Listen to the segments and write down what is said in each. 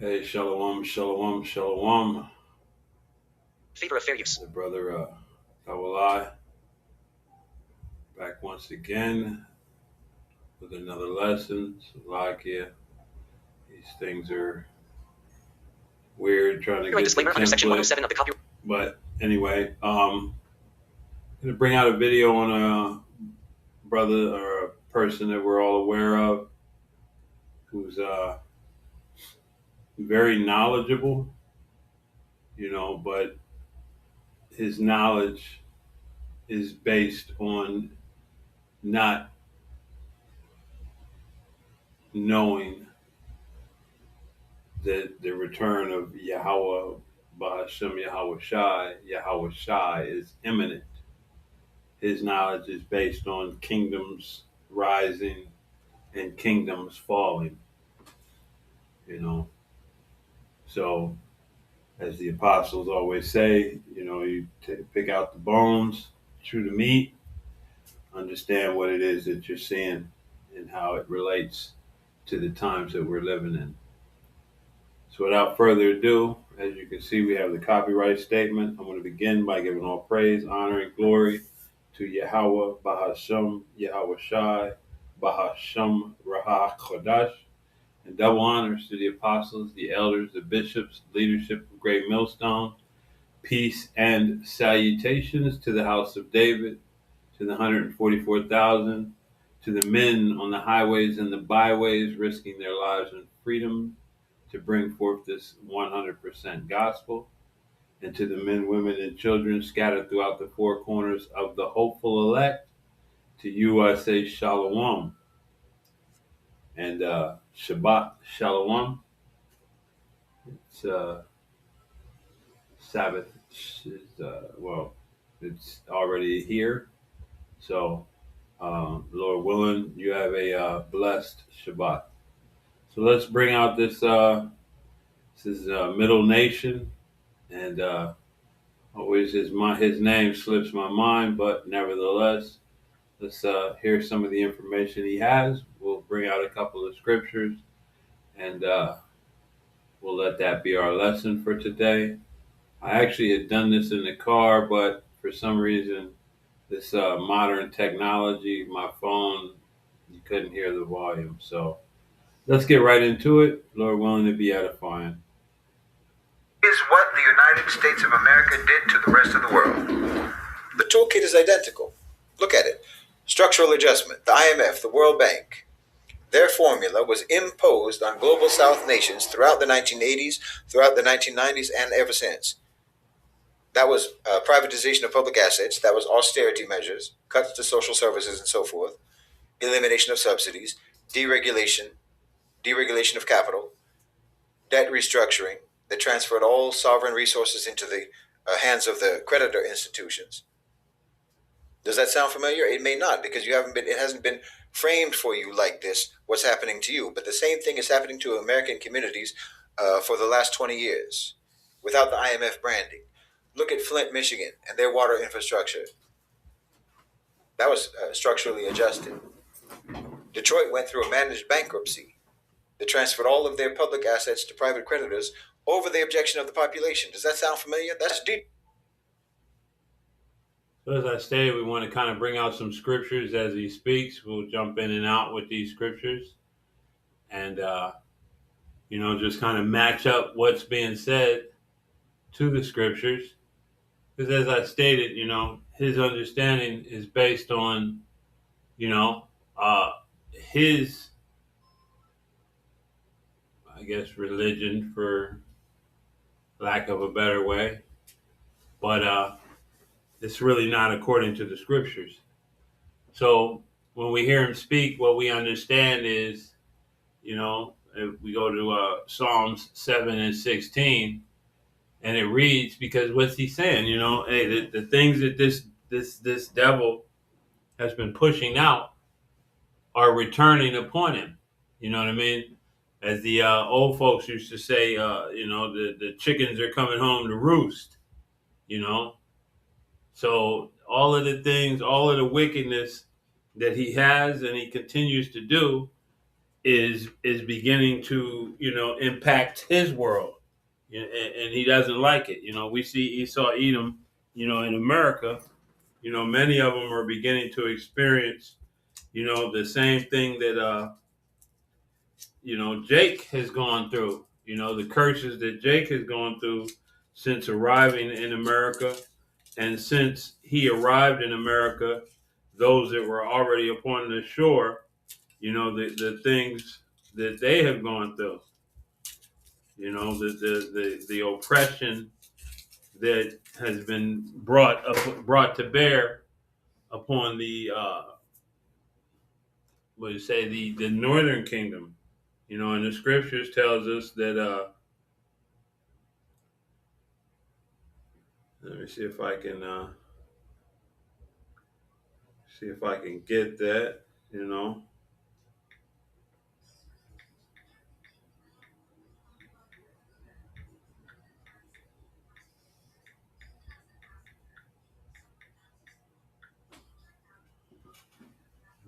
Hey, shalom, shalom, shalom. Favor of fair use. The brother Kawalai back once again with another lesson. Salakia. These things are weird trying to Copyright get the disclaimer under Section template. 107 of the copyright. But anyway, I'm going to bring out a video on a brother or a person that we're all aware of who's very knowledgeable, but his knowledge is based on not knowing that the return of Yahweh Bahashem Yahweh Shai is imminent. His knowledge is based on kingdoms rising and kingdoms falling, you know. So, as the apostles always say, pick out the bones, chew the meat, understand what it is that you're seeing and how it relates to the times that we're living in. So without further ado, as you can see, we have the copyright statement. I'm going to begin by giving all praise, honor, and glory to Yahweh, Bahashem, Yahweh Shai, Bahashem, Raha Chodash, and double honors to the apostles, the elders, the bishops, leadership of Great Millstone. Peace and salutations to the house of David, to the 144,000, to the men on the highways and the byways risking their lives and freedom to bring forth this 100% gospel, and to the men, women, and children scattered throughout the four corners of the hopeful elect, to you I say shalom and Shabbat shalom. It's Sabbath is it's already here, so Lord willing, you have a blessed Shabbat. So let's bring out this is Middle Nation, and always his name slips my mind, but nevertheless, let's hear some of the information he has. We'll bring out a couple of scriptures, and we'll let that be our lesson for today. I actually had done this in the car, but for some reason, this modern technology, my phone, you couldn't hear the volume. So let's get right into it. Lord willing, to be edifying. Is what the United States of America did to the rest of the world. The toolkit is identical. Look at it. Structural adjustment, the IMF, the World Bank. Their formula was imposed on global South nations throughout the 1980s, throughout the 1990s, and ever since. That was privatization of public assets. That was austerity measures, cuts to social services and so forth, elimination of subsidies, deregulation of capital, debt restructuring that transferred all sovereign resources into the hands of the creditor institutions. Does that sound familiar? It may not, because it hasn't been framed for you like this, what's happening to you. But the same thing is happening to American communities for the last 20 years without the IMF branding. Look at Flint, Michigan, and their water infrastructure. That was structurally adjusted. Detroit went through a managed bankruptcy that transferred all of their public assets to private creditors over the objection of the population. Does that sound familiar? That's deep. So as I stated, we want to kind of bring out some scriptures as he speaks. We'll jump in and out with these scriptures, and just kind of match up what's being said to the scriptures. Because as I stated, his understanding is based on, his, I guess, religion, for lack of a better way. But it's really not according to the scriptures. So when we hear him speak, what we understand is, if we go to Psalms 7 and 16, and it reads, because what's he saying? Hey, the things that this devil has been pushing out are returning upon him. You know what I mean? As the old folks used to say, the chickens are coming home to roost. You know, so all of the things, all of the wickedness that he has and he continues to do is beginning to impact his world, and he doesn't like it. We see Esau Edom, in America. Many of them are beginning to experience the same thing that Jake has gone through. The curses that Jake has gone through since arriving in America, and since he arrived in America, those that were already upon the shore, the things that they have gone through, the oppression that has been brought to bear upon the what do you say, the northern kingdom. And the scriptures tells us that let me see if I can get that. You know,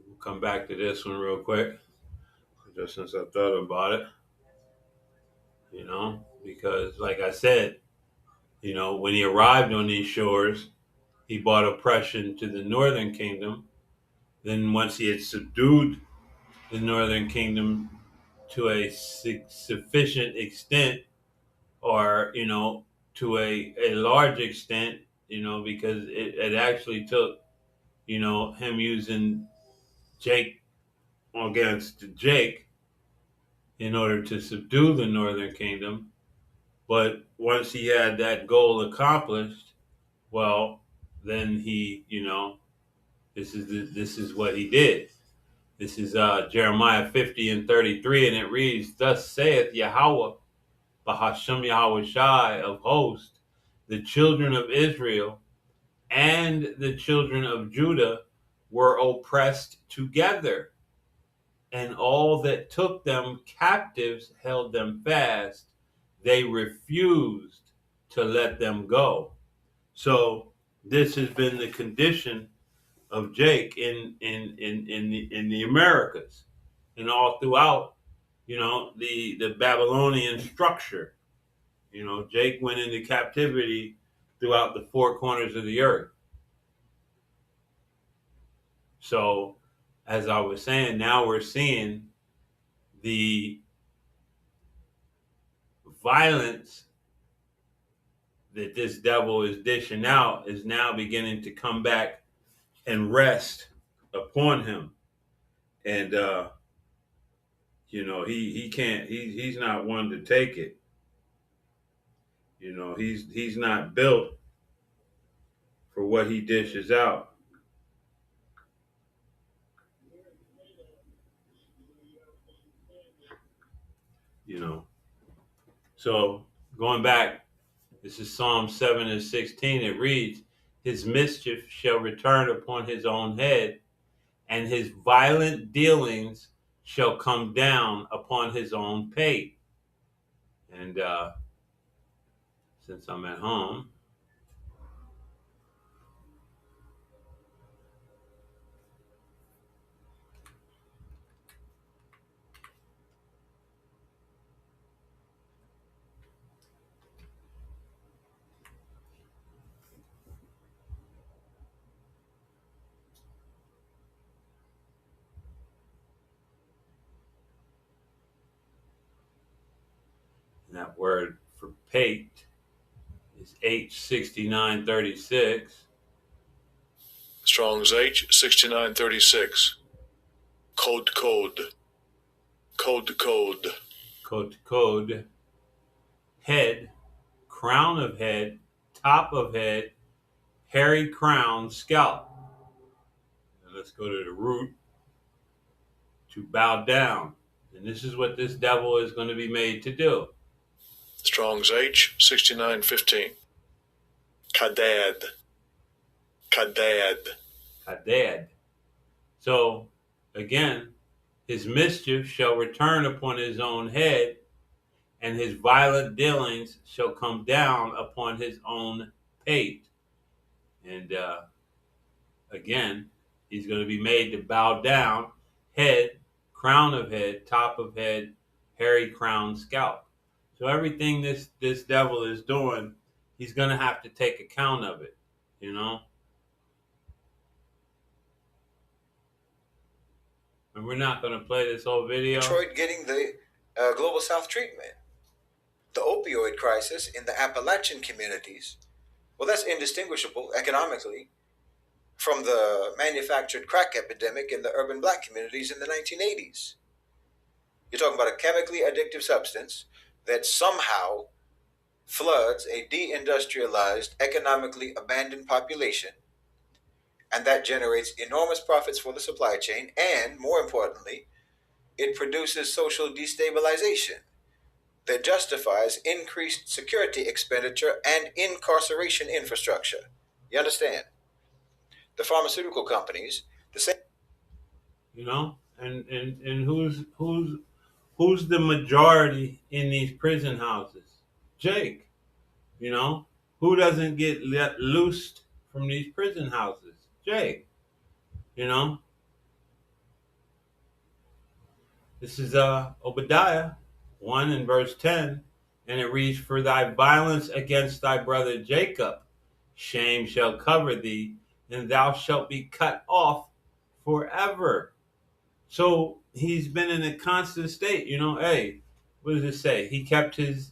we'll come back to this one real quick, just since I thought about it. Because like I said, when he arrived on these shores, he brought oppression to the northern kingdom. Then once he had subdued the northern kingdom to a sufficient extent, or to a large extent, because it actually took him using Jake against Jake in order to subdue the northern kingdom. But once he had that goal accomplished, well, then he, this is what he did. This is Jeremiah 50:33, and it reads, "Thus saith Yahweh, Bahashem Yahweh Shai of hosts, the children of Israel and the children of Judah were oppressed together, and all that took them captives held them fast. They refused to let them go." So this has been the condition of Jake in the Americas and all throughout, the Babylonian structure. Jake went into captivity throughout the four corners of the earth. So, as I was saying, now we're seeing the violence that this devil is dishing out is now beginning to come back and rest upon him. And he can't, he's not one to take it. He's not built for what he dishes out. you know so going back, this is Psalm 7:16. It reads, "His mischief shall return upon his own head, and his violent dealings shall come down upon his own pate." And since I'm at home, that word for pate is H6936. Strong's H6936. Code. Code. Head, crown of head, top of head, hairy crown, scalp. And let's go to the root, to bow down. And this is what this devil is going to be made to do. Strong's H6915. Kadad. So, again, his mischief shall return upon his own head, and his violent dealings shall come down upon his own pate. And again, he's going to be made to bow down, head, crown of head, top of head, hairy crown, scalp. So everything this devil is doing, he's gonna have to take account of it, you know. And we're not gonna play this whole video. Detroit getting the Global South treatment. The opioid crisis in the Appalachian communities, well, that's indistinguishable economically from the manufactured crack epidemic in the urban black communities in the 1980s. You're talking about a chemically addictive substance that somehow floods a deindustrialized, economically abandoned population, and that generates enormous profits for the supply chain, and more importantly, it produces social destabilization that justifies increased security expenditure and incarceration infrastructure. You understand? The pharmaceutical companies, the same. You know, and who's the majority in these prison houses? Jake. You know, who doesn't get let loosed from these prison houses? Jake. You know, this is Obadiah 1 and verse 10, and it reads, "For thy violence against thy brother Jacob, shame shall cover thee, and thou shalt be cut off forever." So he's been in a constant state, you know. Hey, what does it say? He kept his.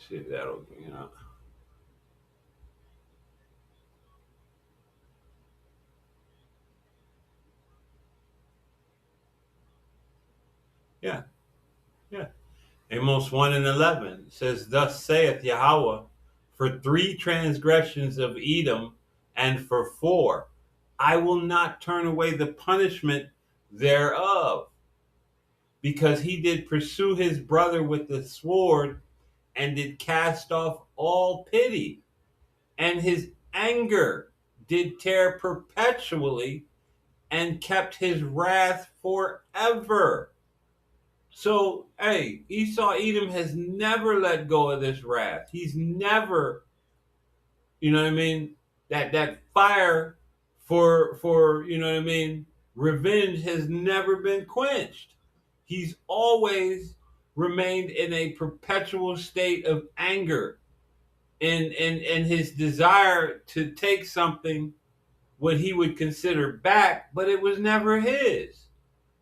See if that'll, you know. Yeah, yeah. Amos 1 and 11 says, "Thus saith Yahweh, for 3 transgressions of Edom, and for 4, I will not turn away the punishment thereof, because he did pursue his brother with the sword, and did cast off all pity, and his anger did tear perpetually, and kept his wrath forever." So, hey, Esau Edom has never let go of this wrath. He's never, you know what I mean? That fire for you know what I mean, revenge has never been quenched. He's always remained in a perpetual state of anger and his desire to take something what he would consider back, but it was never his.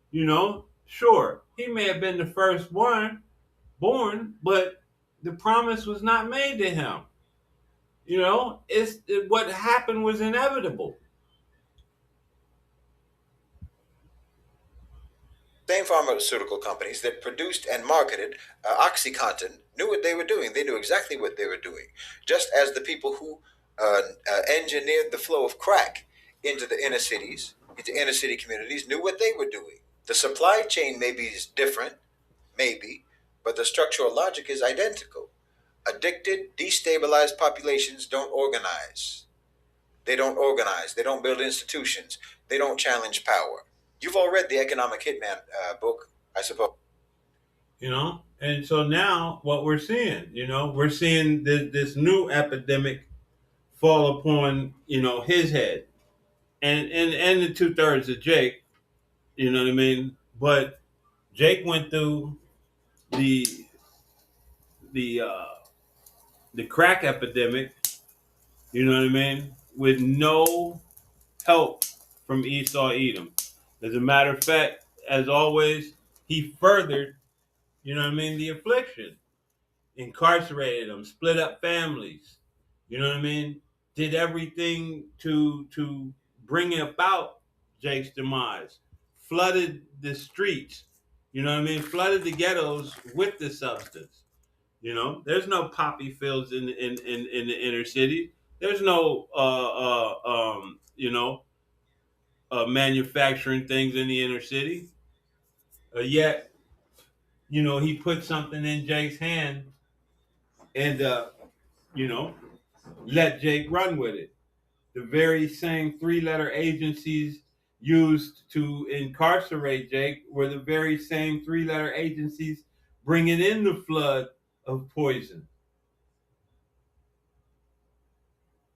You know, sure, he may have been the first one born, but the promise was not made to him. You know, what happened was inevitable. Same pharmaceutical companies that produced and marketed OxyContin knew what they were doing. They knew exactly what they were doing. Just as the people who engineered the flow of crack into the inner cities, into inner city communities, knew what they were doing. The supply chain maybe is different, maybe, but the structural logic is identical. Addicted, destabilized populations don't organize. They don't organize. They don't build institutions. They don't challenge power. You've all read the Economic Hitman book, I suppose. You know, and so now what we're seeing, you know, we're seeing this new epidemic fall upon, you know, his head, and the 2/3 of Jake. You know what I mean? But Jake went through the the uh, the crack epidemic. You know what I mean? With no help from Esau Edom. As a matter of fact, as always, he furthered, you know what I mean, the affliction, incarcerated them, split up families, you know what I mean, did everything to bring about Jake's demise, flooded the streets, you know what I mean, flooded the ghettos with the substance. You know, there's no poppy fields in the inner city. There's no you know, manufacturing things in the inner city. Yet, you know, he put something in Jake's hand and, you know, let Jake run with it. The very same 3-letter agencies used to incarcerate Jake were the very same three-letter agencies bringing in the flood of poison.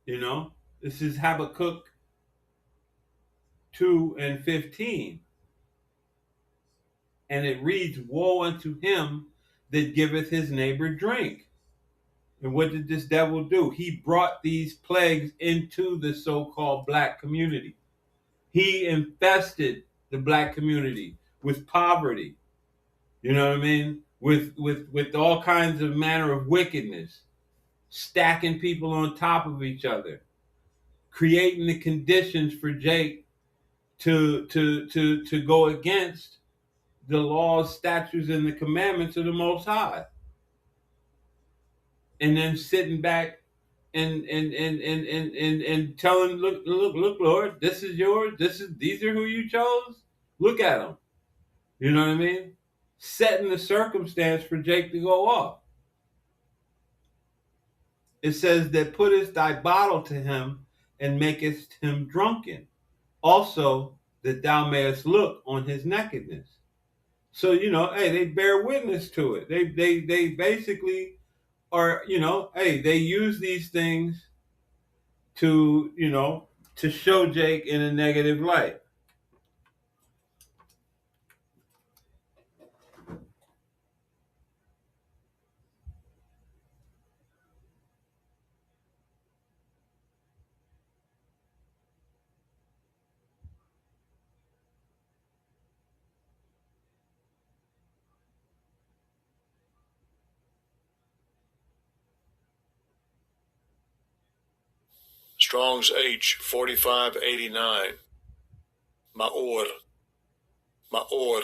You know, this is Habakkuk 2 and 15. And it reads, woe unto him that giveth his neighbor drink. And what did this devil do? He brought these plagues into the so-called black community. He infested the black community with poverty. You know what I mean? With all kinds of manner of wickedness, stacking people on top of each other, creating the conditions for Jake to go against the laws, statutes, and the commandments of the Most High, and then sitting back and telling, look, Lord, this is yours. These are who you chose. Look at them. You know what I mean? Setting the circumstance for Jake to go off. It says that puttest thy bottle to him and makest him drunken. Also that thou mayest look on his nakedness. So, hey, they bear witness to it. They basically are, hey, they use these things to, to show Jake in a negative light. Strong's H 4589. Maor. Maor.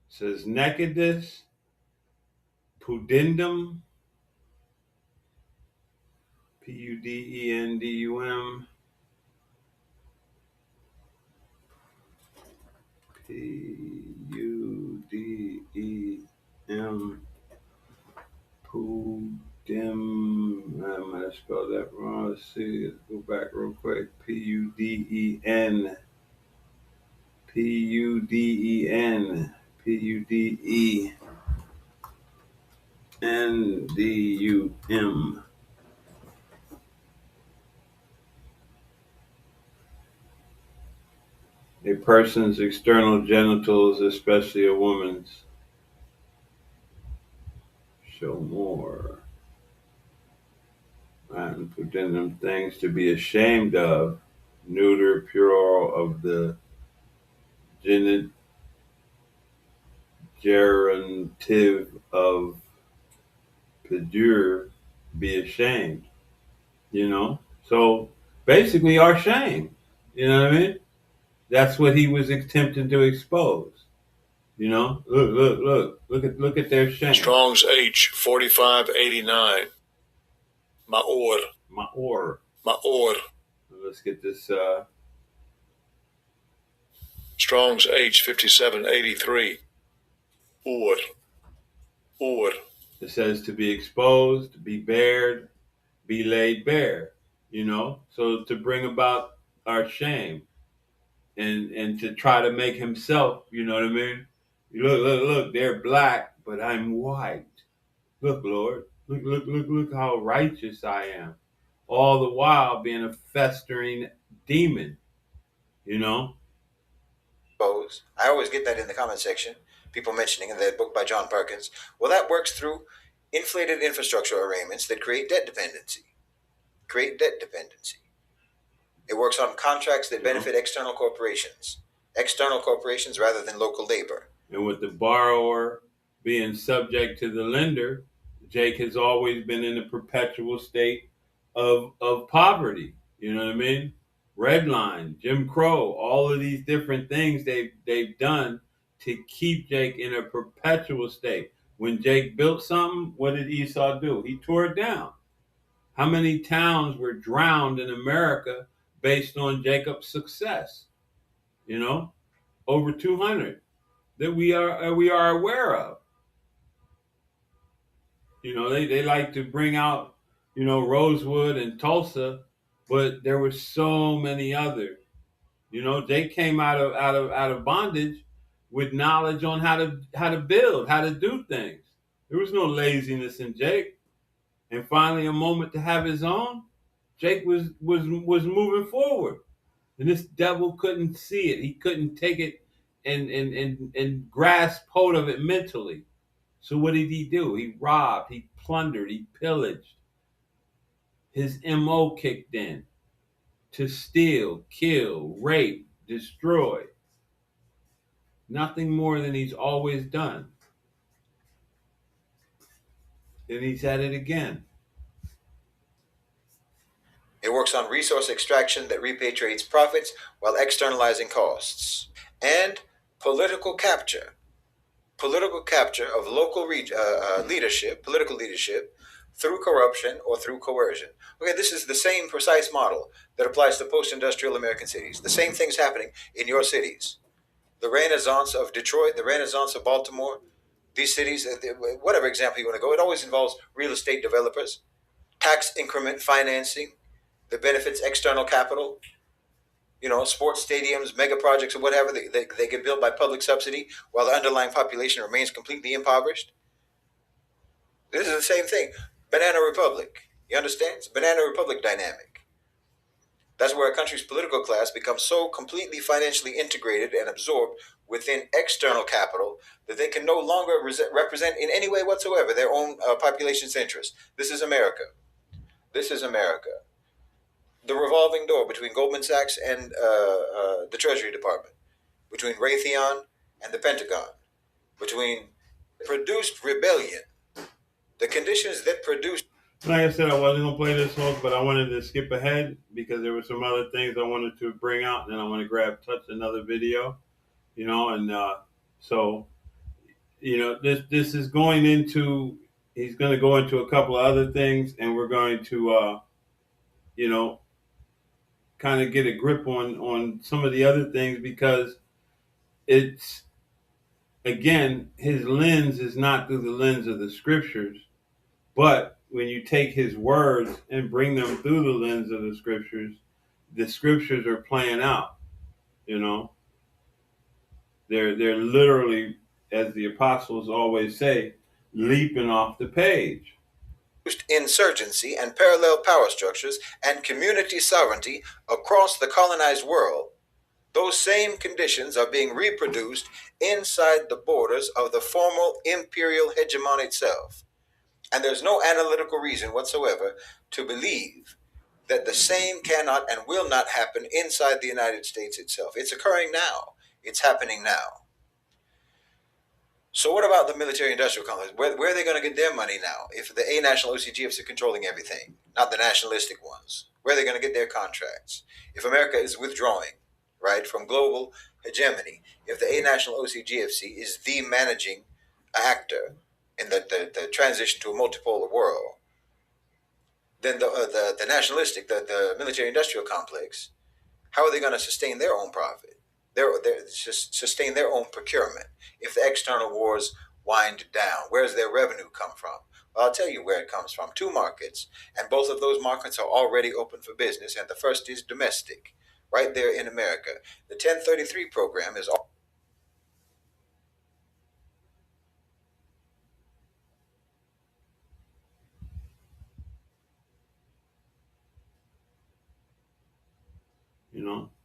Says nakedness, pudendum, Pudendum, Pudem, Pudem. I might have spelled that wrong. Let's see. Let's go back real quick. Puden, Puden, Pudendum. A person's external genitals, especially a woman's, show more. And pudendum, things to be ashamed of, neuter, plural of the gerundive of pedur, be ashamed. So basically, our shame. You know what I mean? That's what he was attempting to expose. Look at their shame. Strong's H 4589. Maor. Maor. Maor. Let's get this. Strong's H 5783. Or. It says to be exposed, be bared, be laid bare. So to bring about our shame, and to try to make himself. You know what I mean? Look. They're black, but I'm white. Look, Lord. Look how righteous I am. All the while being a festering demon. I always get that in the comment section. People mentioning in the book by John Perkins. Well, that works through inflated infrastructure arrangements that create debt dependency. It works on contracts that benefit external corporations rather than local labor. And with the borrower being subject to the lender, Jake has always been in a perpetual state of poverty. You know what I mean? Redline, Jim Crow, all of these different things they've done to keep Jake in a perpetual state. When Jake built something, what did Esau do? He tore it down. How many towns were drowned in America based on Jacob's success? Over 200 that we are aware of. They like to bring out, Rosewood and Tulsa, but there were so many others. They came out of bondage with knowledge on how to build, how to do things. There was no laziness in Jake. And finally, a moment to have his own. Jake was moving forward, and this devil couldn't see it. He couldn't take it and grasp hold of it mentally. So what did he do? He robbed, he plundered, he pillaged. His MO kicked in to steal, kill, rape, destroy. Nothing more than he's always done. And he's at it again. It works on resource extraction that repatriates profits while externalizing costs. And political capture. Political capture of local leadership, political leadership, through corruption or through coercion. Okay, this is the same precise model that applies to post-industrial American cities. The same thing's happening in your cities. The Renaissance of Detroit, the Renaissance of Baltimore, these cities, whatever example you want to go, it always involves real estate developers, tax increment financing that benefits external capital, sports stadiums, mega projects, or whatever, they get built by public subsidy while the underlying population remains completely impoverished. This is the same thing. Banana Republic. You understand? It's a Banana Republic dynamic. That's where a country's political class becomes so completely financially integrated and absorbed within external capital that they can no longer represent in any way whatsoever their own population's interests. This is America. This is America. The revolving door between Goldman Sachs and the Treasury Department, between Raytheon and the Pentagon, between produced rebellion, the conditions that produced. Like I said, I wasn't gonna play this song, but I wanted to skip ahead because there were some other things I wanted to bring out, and then I want to touch another video, and so this is going into. He's going to go into a couple of other things, and we're going to you know kind of get a grip on some of the other things because it's again his lens is not through the lens of the scriptures, but when you take his words and bring them through the lens of the scriptures are playing out. You know, they're literally, as the apostles always say, leaping off the page. Insurgency and parallel power structures and community sovereignty across the colonized world, those same conditions are being reproduced inside the borders of the formal imperial hegemon itself. And there's no analytical reason whatsoever to believe that the same cannot and will not happen inside the United States itself. It's occurring now. It's happening now. So what about the military-industrial complex? Where are they going to get their money now if the national OCGFs are controlling everything, not the nationalistic ones? Where are they going to get their contracts? If America is withdrawing, right, from global hegemony, if the national OCGFC is the managing actor in the transition to a multipolar world, then the nationalistic, the military-industrial complex, how are they going to sustain their own profit? Sustain their own procurement if the external wars wind down? Where does their revenue come from? Well, I'll tell you where it comes from. Two markets, and both of those markets are already open for business, and the first is domestic, right there in America. The 1033 program is all.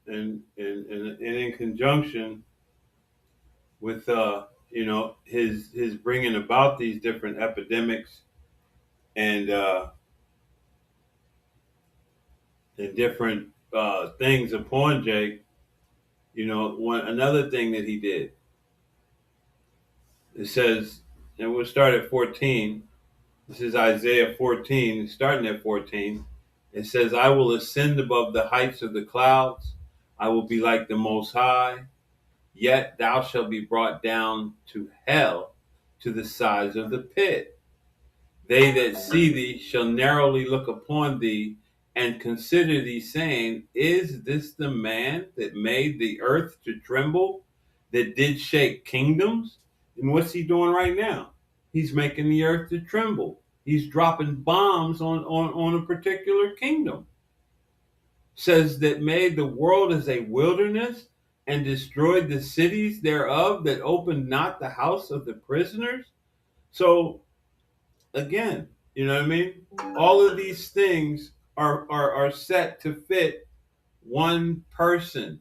And in conjunction with his bringing about these different epidemics and different things upon Jake. Another thing that he did. It says, and we'll start at 14. This is Isaiah 14, starting at 14. It says, I will ascend above the heights of the clouds. I will be like the Most High. Yet thou shalt be brought down to hell, to the sides of the pit. They that see thee shall narrowly look upon thee and consider thee, saying, is this the man that made the earth to tremble, that did shake kingdoms? And what's he doing right now? He's making the earth to tremble. He's dropping bombs on a particular kingdom. says that made the world as a wilderness and destroyed the cities thereof, that opened not the house of the prisoners. So again, you know what I mean? All of these things are set to fit one person,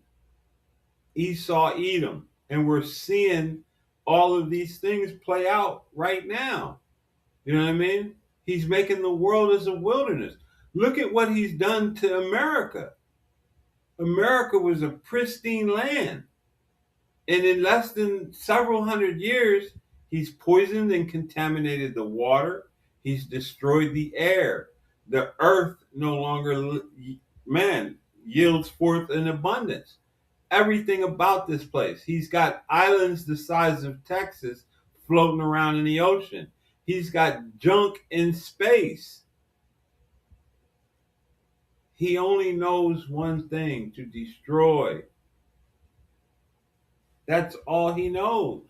Esau Edom. And we're seeing all of these things play out right now. You know what I mean? He's making the world as a wilderness. Look at what he's done to America. America was a pristine land. And in less than several hundred years, he's poisoned and contaminated the water. He's destroyed the air. The earth no longer, man, yields forth in abundance. Everything about this place. He's got islands the size of Texas floating around in the ocean. He's got junk in space. He only knows one thing: to destroy. That's all he knows.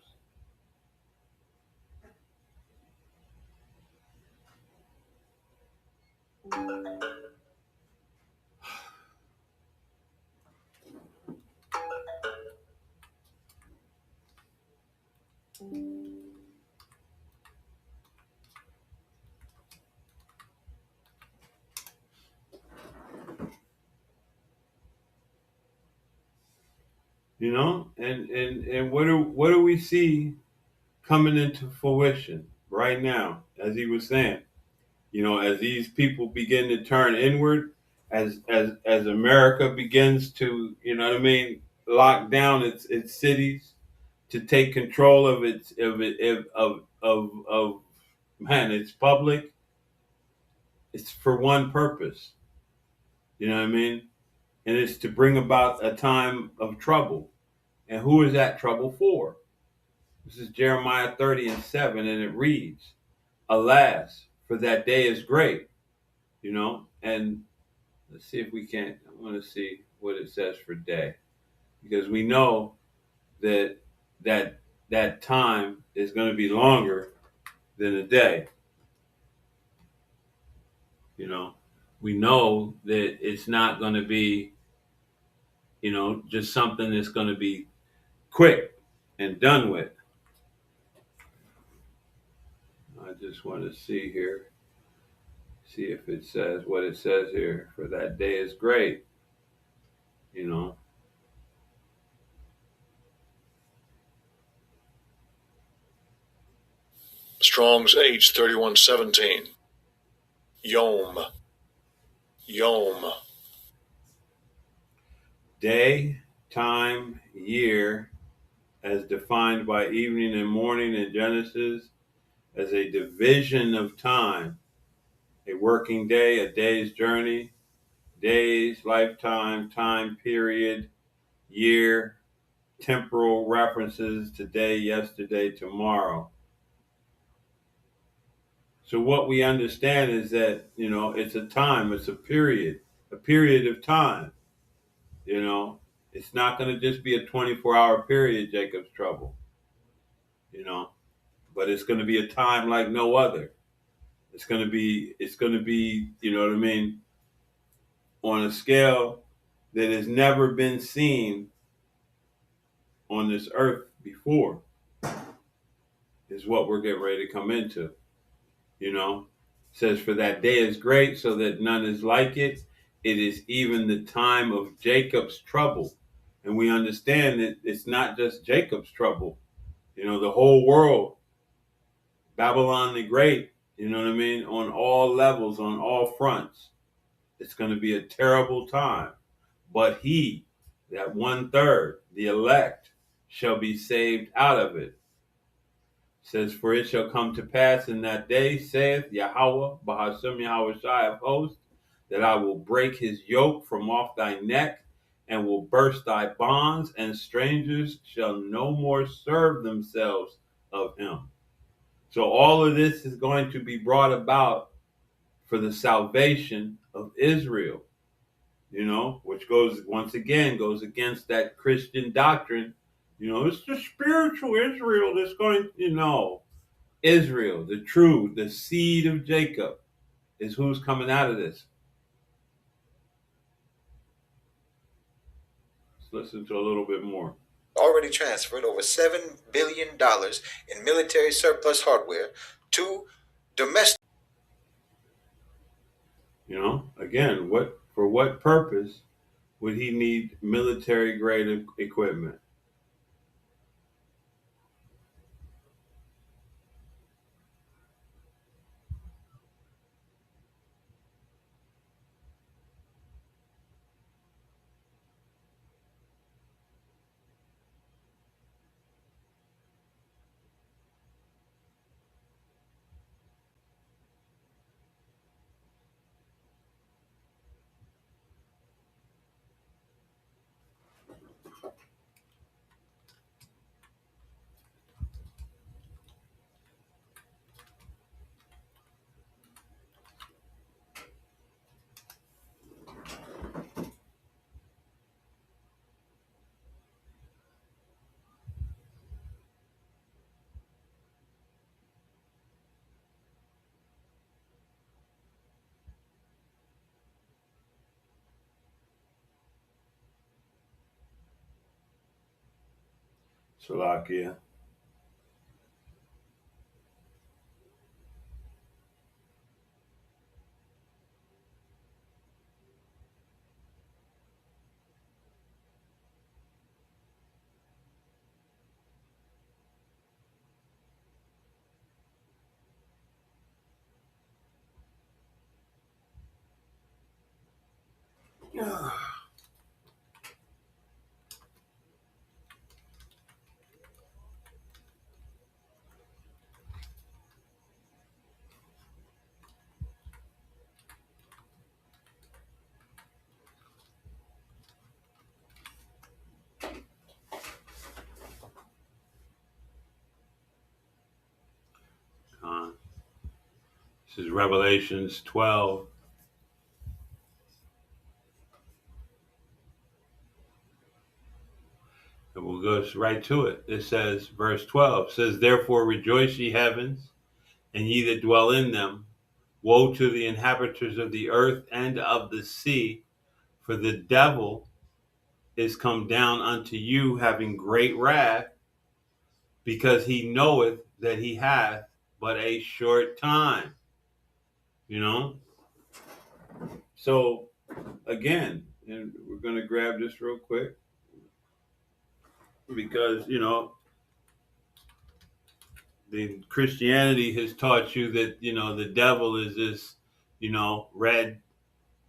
You know, and what do we see coming into fruition right now? As he was saying, you know, as these people begin to turn inward, as America begins to, you know what I mean, lock down its cities, to take control of of man, its public. It's for one purpose, you know what I mean, and it's to bring about a time of trouble. And who is that trouble for? This is Jeremiah 30:7, and it reads, "Alas, for that day is great," you know. And let's see if we can't. I want to see what it says for day, because we know that that that time is going to be longer than a day. You know, we know that it's not going to be, you know, just something that's going to be quick and done with. I just want to see here, see if it says what it says here. For that day is great, you know. Strong's H 3117. Yom. Yom. Day, time, year, as defined by evening and morning in Genesis, as a division of time, a working day, a day's journey, days, lifetime, time period, year, temporal references: today, yesterday, tomorrow. So what we understand is that, you know, it's a time, it's a period of time, you know. It's not going to just be a 24-hour period, Jacob's trouble, you know, but it's going to be a time like no other. It's going to be, you know what I mean, on a scale that has never been seen on this earth before, is what we're getting ready to come into. You know, it says, for that day is great, so that none is like it. It is even the time of Jacob's trouble. And we understand that it's not just Jacob's trouble. You know, the whole world, Babylon the Great, you know what I mean, on all levels, on all fronts. It's going to be a terrible time. But he, that one third, the elect, shall be saved out of it. Says, for it shall come to pass in that day, saith Yahweh, Bahashem Yahweh Shai of hosts, that I will break his yoke from off thy neck, and will burst thy bonds, and strangers shall no more serve themselves of him. So all of this is going to be brought about for the salvation of Israel, you know, which goes, once again, goes against that Christian doctrine. You know, it's the spiritual Israel that's going, you know, Israel, the true, the seed of Jacob, is who's coming out of this. Let's listen to a little bit more. Already transferred over $7 billion in military surplus hardware to domestic. Again, what purpose would he need military grade equipment? Slovakia. Uh, this is Revelations 12. And we'll go right to it. It says, verse 12 says, "Therefore rejoice, ye heavens, and ye that dwell in them. Woe to the inhabitants of the earth and of the sea, for the devil is come down unto you, having great wrath, because he knoweth that he hath but a short time." You know? So, again, and we're going to grab this real quick because, the Christianity has taught you that, the devil is this, red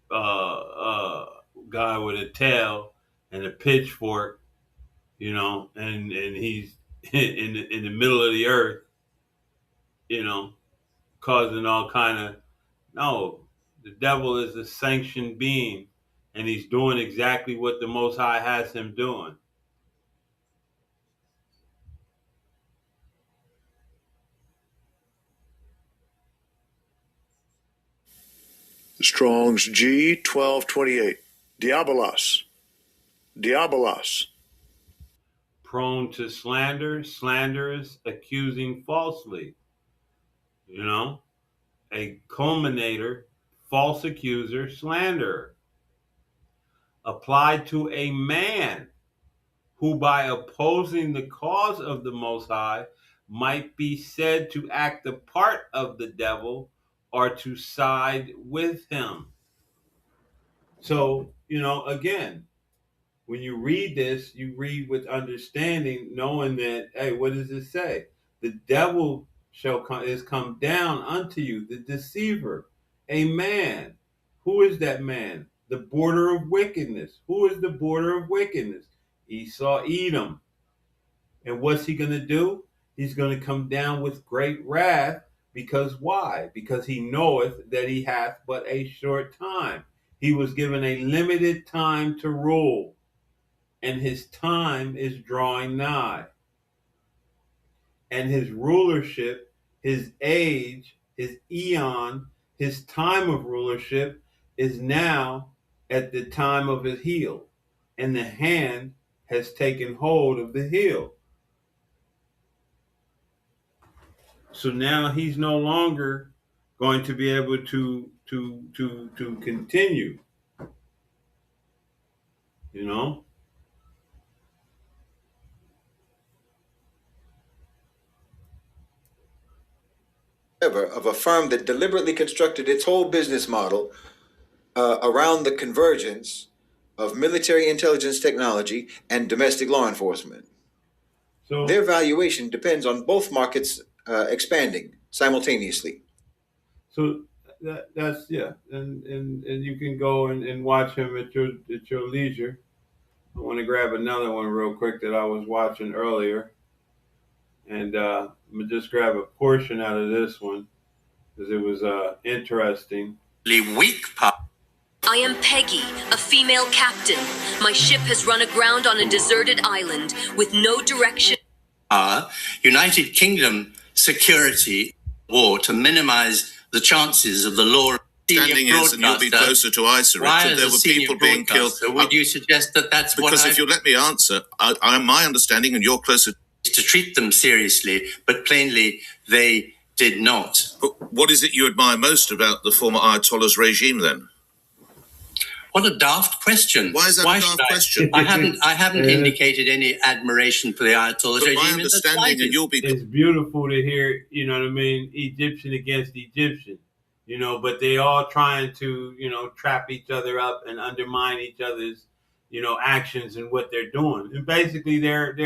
guy with a tail and a pitchfork, and he's in the middle of the earth, you know, causing all kind of. No, the devil is a sanctioned being, and he's doing exactly what the Most High has him doing. Strong's G 1228. Diabolos. Diabolos. Prone to slander, slanderous, accusing falsely. You know, a culminator, false accuser, slanderer. Applied to a man who, by opposing the cause of the Most High, might be said to act the part of the devil or to side with him. So, again, when you read this, you read with understanding, knowing that, hey, what does it say? The devil is come down unto you, the deceiver, a man. Who is that man? The border of wickedness. Who is the border of wickedness? Esau, Edom. And what's he going to do? He's going to come down with great wrath. Because why? Because he knoweth that he hath but a short time. He was given a limited time to rule, and his time is drawing nigh. And his rulership, his age, his eon, his time of rulership is now at the time of his heel. And the hand has taken hold of the heel. So now he's no longer going to be able to continue, you know. ever of a firm that deliberately constructed its whole business model around the convergence of military intelligence technology and domestic law enforcement. Their So valuation depends on both markets expanding simultaneously. so that's yeah, and you can go and watch him at your leisure. I want to grab another one real quick that I was watching earlier, and I'm gonna just grab a portion out of this one because it was interesting. Weak part. I am Peggy, a female captain. My ship has run aground on a deserted island with no direction. United Kingdom security war to minimize the chances of the law. Standing is, and you'll be closer to ISA, Richard. There were people being killed. So would you suggest that that's because if you let me answer, my understanding, and you're closer to treat them seriously, but plainly they did not. But what is it you admire most about the former Ayatollah's regime, then? What a daft question! Why is that a daft question? I haven't indicated any admiration for the Ayatollah's regime. My understanding, and you'll be. It's beautiful to hear, you know what I mean, Egyptian against Egyptian, you know, but they all trying to, you know, trap each other up and undermine each other's, you know, actions and what they're doing. And basically, they're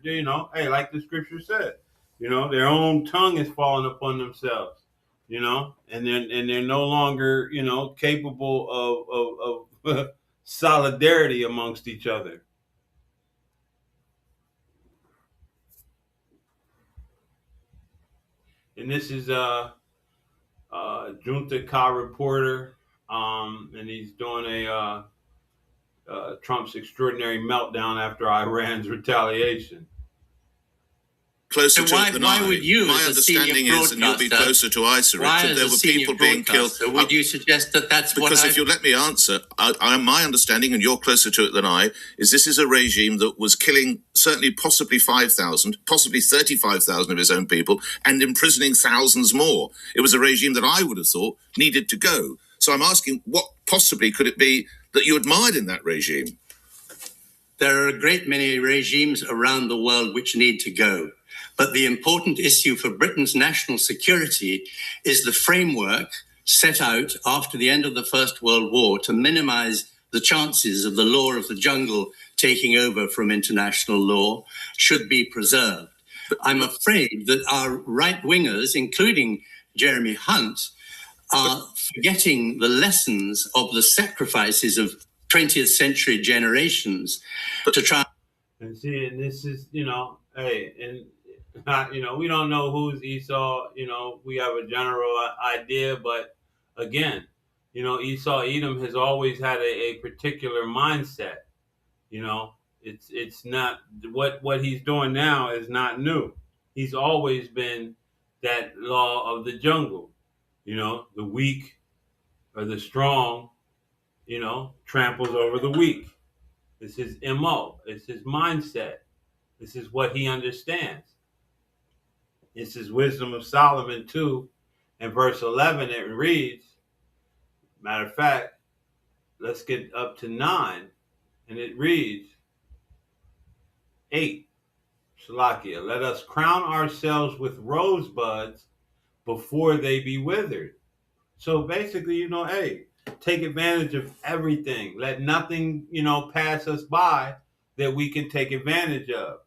you know, hey, like the scripture said, you know, their own tongue is falling upon themselves, you know, and they're no longer, you know, capable of solidarity amongst each other. And this is Junta Ka reporter, and he's doing Trump's extraordinary meltdown after Iran's retaliation. Closer to it than why would you, my understanding is, and you'll be closer to ISA, Richard, there were people being killed. So would you suggest that that's because if you let me answer, my understanding, and you're closer to it than I, is this is a regime that was killing certainly possibly 5,000, possibly 35,000 of his own people, and imprisoning thousands more. It was a regime that I would have thought needed to go. So I'm asking, what possibly could it be that you admired in that regime? There are a great many regimes around the world which need to go. But the important issue for Britain's national security is the framework set out after the end of the First World War to minimize the chances of the law of the jungle taking over from international law should be preserved. I'm afraid that our right-wingers, including Jeremy Hunt, are forgetting the lessons of the sacrifices of 20th century generations to try. And see, and this is, you know, hey, and you know, we don't know who's Esau. You know, we have a general idea, but again, you know, Esau Edom has always had a particular mindset. You know, it's not what he's doing now is not new. He's always been that law of the jungle. You know, the weak or the strong, you know, tramples over the weak. It's his MO. It's his mindset. This is what he understands. This is Wisdom of Solomon 2 and verse 11. It reads, matter of fact, let's get up to 9. And it reads, 8, Shalakia, let us crown ourselves with rosebuds before they be withered. So basically, you know, hey, take advantage of everything. Let nothing, you know, pass us by that we can take advantage of,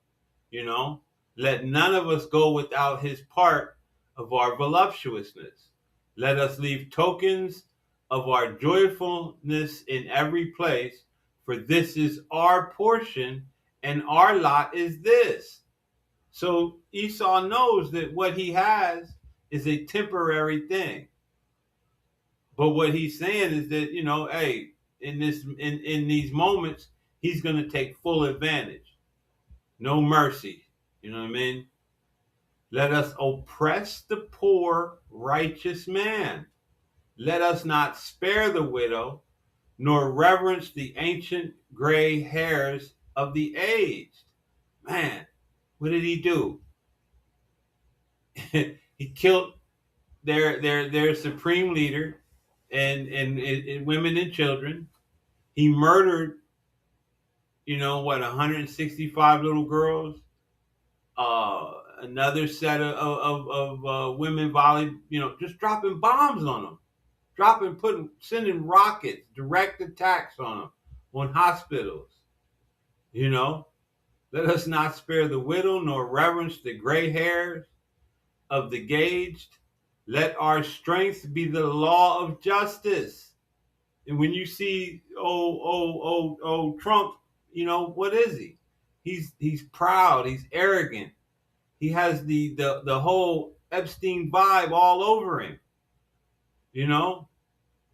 you know. Let none of us go without his part of our voluptuousness. Let us leave tokens of our joyfulness in every place, for this is our portion, and our lot is this. So Esau knows that what he has is a temporary thing. But what he's saying is that, you know, hey, in these moments, he's gonna take full advantage. No mercy. You know what I mean? Let us oppress the poor, righteous man. Let us not spare the widow, nor reverence the ancient gray hairs of the aged. Man, what did he do? He killed their supreme leader and women and children. He murdered, you know, what, 165 little girls. another set of women just dropping bombs on them, sending rockets, direct attacks on them, on hospitals. You know, let us not spare the widow nor reverence the gray hairs of the aged. Let our strength be the law of justice. And when you see Trump, what is he? He's proud. He's arrogant. He has the whole Epstein vibe all over him. You know,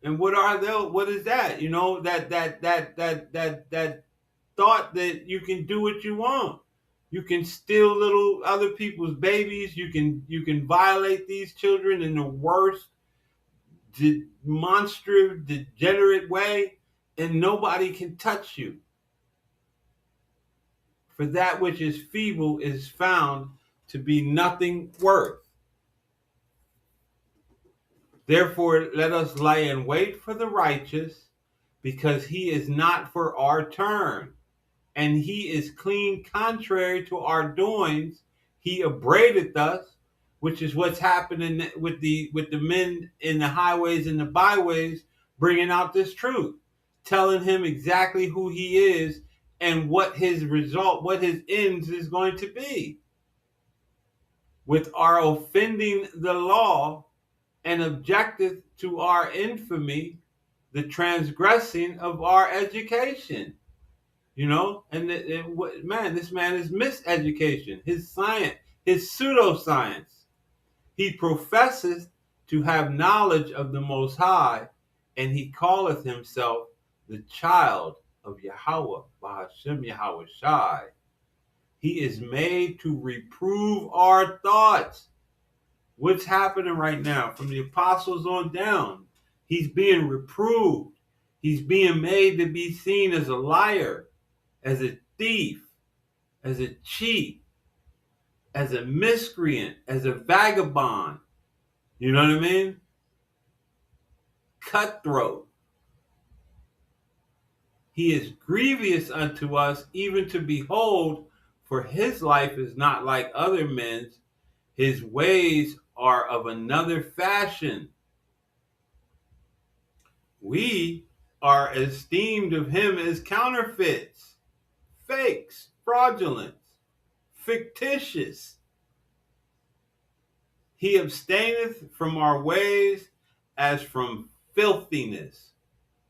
and what is that? That thought that you can do what you want. You can steal little other people's babies. You can violate these children in the worst monstrous, degenerate way, and nobody can touch you. For that which is feeble is found to be nothing worth. Therefore, let us lay in wait for the righteous, because he is not for our turn, and he is clean contrary to our doings. He upbraideth us, which is what's happening with the men in the highways and the byways, bringing out this truth, telling him exactly who he is and what his ends is going to be. With our offending the law, and objecteth to our infamy, the transgressing of our education. This man is miseducation, his science, his pseudoscience. He professes to have knowledge of the Most High, and he calleth himself the child of Yahweh, Bahashem Yahweh Shai. He is made to reprove our thoughts. What's happening right now from the apostles on down? He's being reproved. He's being made to be seen as a liar, as a thief, as a cheat, as a miscreant, as a vagabond. You know what I mean? Cutthroat. He is grievous unto us, even to behold, for his life is not like other men's. His ways are of another fashion. We are esteemed of him as counterfeits, fakes, fraudulence, fictitious. He abstaineth from our ways as from filthiness.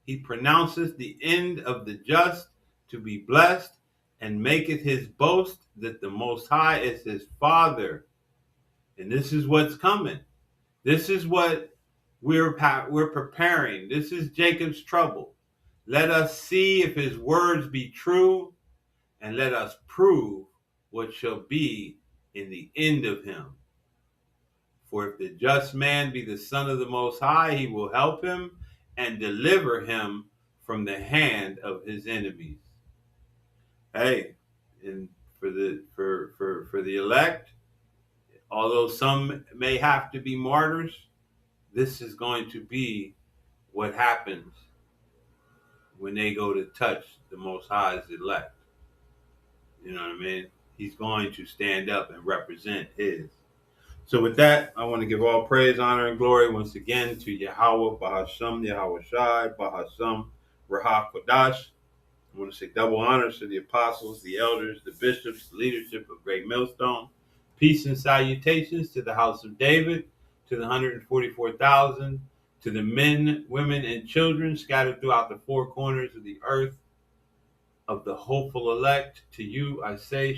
He pronounceth the end of the just to be blessed, and maketh his boast that the Most High is his Father. And this is what's coming. This is what we're preparing. This is Jacob's trouble. Let us see if his words be true, and let us prove what shall be in the end of him. For if the just man be the son of the Most High, he will help him and deliver him from the hand of his enemies. Hey, and for the elect, although some may have to be martyrs, this is going to be what happens when they go to touch the Most High's elect. You know what I mean? He's going to stand up and represent his. So with that, I want to give all praise, honor, and glory once again to Yahweh, Bahashem, Yahweh Shai, Bahashem, Rahah Kodash. I want to say double honors to the apostles, the elders, the bishops, the leadership of Great Millstone. Peace and salutations to the house of David, to the 144,000, to the men, women, and children scattered throughout the four corners of the earth, of the hopeful elect. To you I say,